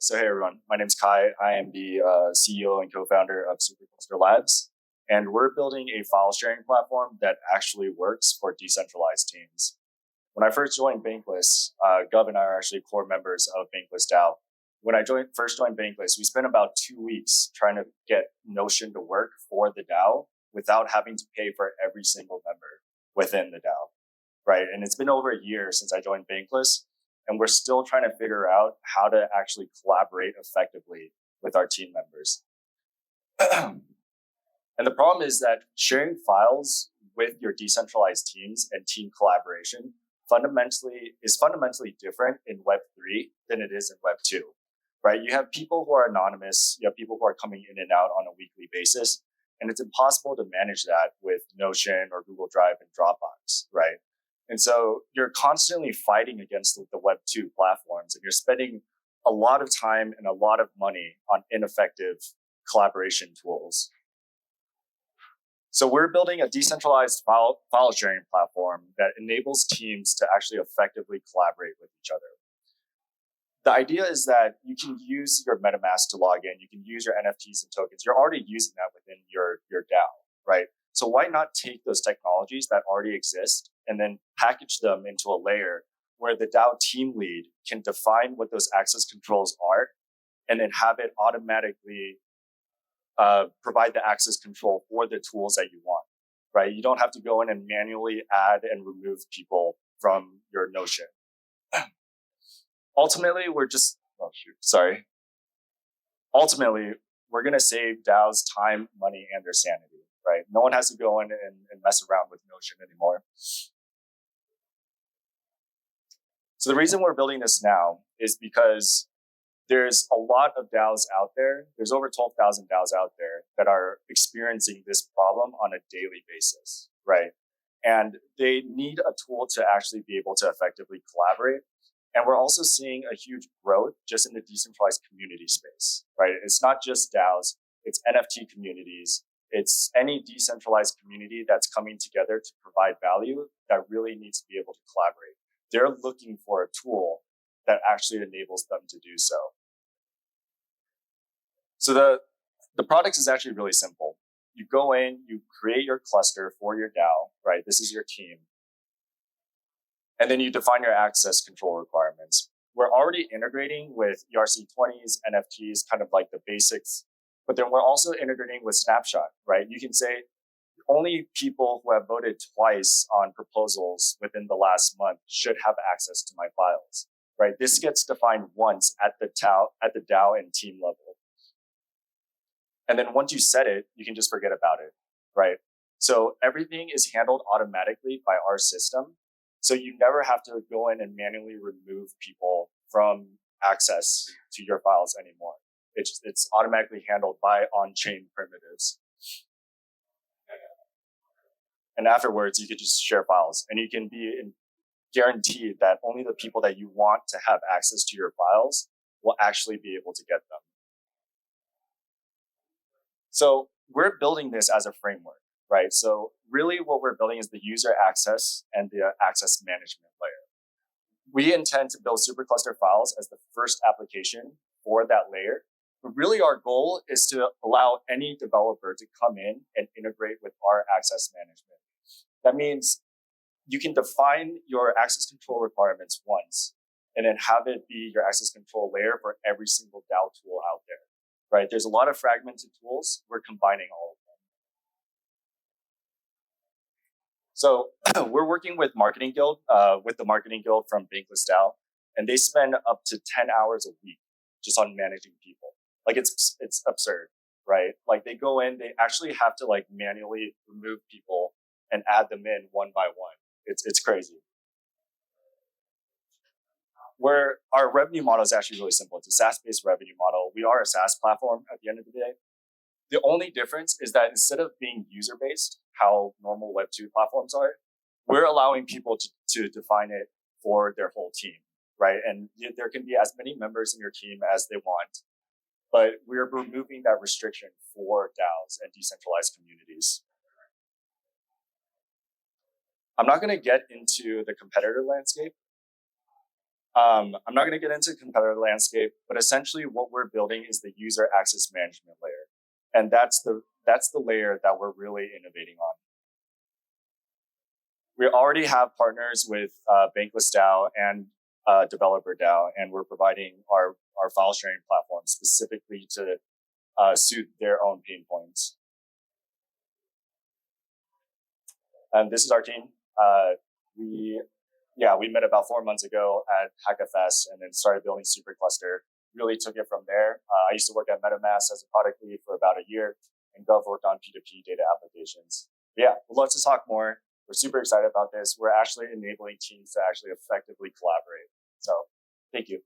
So hey everyone, my name's Kai. I am the CEO and co-founder of Supercluster Labs, and we're building a file sharing platform that actually works for decentralized teams. When I first joined Bankless, Gov and I are actually core members of Bankless DAO. When I first joined Bankless, we spent about 2 weeks trying to get Notion to work for the DAO without having to pay for every single member within the DAO, right? And it's been over a year since I joined Bankless, and we're still trying to figure out how to actually collaborate effectively with our team members. And the problem is that sharing files with your decentralized teams and team collaboration is fundamentally different in Web3 than it is in Web2, right? You have people who are anonymous, you have people who are coming in and out on a weekly basis, and it's impossible to manage that with Notion or Google Drive and Dropbox, right? And so you're constantly fighting against the Web2 platforms, and you're spending a lot of time and a lot of money on ineffective collaboration tools. So we're building a decentralized file sharing platform that enables teams to actually effectively collaborate with each other. The idea is that you can use your MetaMask to log in, you can use your NFTs and tokens. You're already using that within your DAO, right? So why not take those technologies that already exist and then package them into a layer where the DAO team lead can define what those access controls are and then have it automatically provide the access control for the tools that you want, right? You don't have to go in and manually add and remove people from your Notion. Ultimately, Ultimately, we're going to save DAOs time, money, and their sanity, right? No one has to go in and mess around with Notion anymore. So the reason we're building this now is because there's a lot of DAOs out there. There's over 12,000 DAOs out there that are experiencing this problem on a daily basis, right? And they need a tool to actually be able to effectively collaborate. And we're also seeing a huge growth just in the decentralized community space, right? It's not just DAOs, it's NFT communities. It's any decentralized community that's coming together to provide value that really needs to be able to collaborate. They're looking for a tool that actually enables them to do so. So the product is actually really simple. You go in, you create your cluster for your DAO, right? This is your team. And then you define your access control requirements. We're already integrating with ERC20s, NFTs, kind of like the basics, but then we're also integrating with Snapshot, right? You can say only people who have voted twice on proposals within the last month should have access to my files, right? This gets defined once at the DAO and team level. And then once you set it, you can just forget about it, right? So everything is handled automatically by our system. So you never have to go in and manually remove people from access to your files anymore. It's automatically handled by on-chain primitives. And afterwards, you could just share files, and you can be guaranteed that only the people that you want to have access to your files will actually be able to get them. So we're building this as a framework, right? So really what we're building is the user access and the access management layer. We intend to build Supercluster files as the first application for that layer. But really our goal is to allow any developer to come in and integrate with our access management. That means you can define your access control requirements once and then have it be your access control layer for every single DAO tool out there. Right? There's a lot of fragmented tools. We're combining all of them. So we're working with the Marketing Guild from Bankless DAO, and they spend up to 10 hours a week just on managing people. Like it's absurd, right? Like they go in, they actually have to like manually remove people and add them in one by one. It's crazy. Where our revenue model is actually really simple. It's a SaaS-based revenue model. We are a SaaS platform at the end of the day. The only difference is that instead of being user-based, how normal Web2 platforms are, we're allowing people to define it for their whole team, right? And there can be as many members in your team as they want, but we're removing that restriction for DAOs and decentralized communities. I'm not going to get into the competitor landscape. I'm not going to get into the competitor landscape, but essentially what we're building is the user access management layer. And that's the layer that we're really innovating on. We already have partners with Bankless DAO and Developer DAO, and we're providing our file sharing platform specifically to suit their own pain points. And this is our team. We met about 4 months ago at HackaFest and then started building Supercluster. Really took it from there. I used to work at MetaMask as a product lead for about a year, and Gov worked on P2P data applications. But yeah, we'd love to talk more. We're super excited about this. We're actually enabling teams to actually effectively collaborate. So thank you.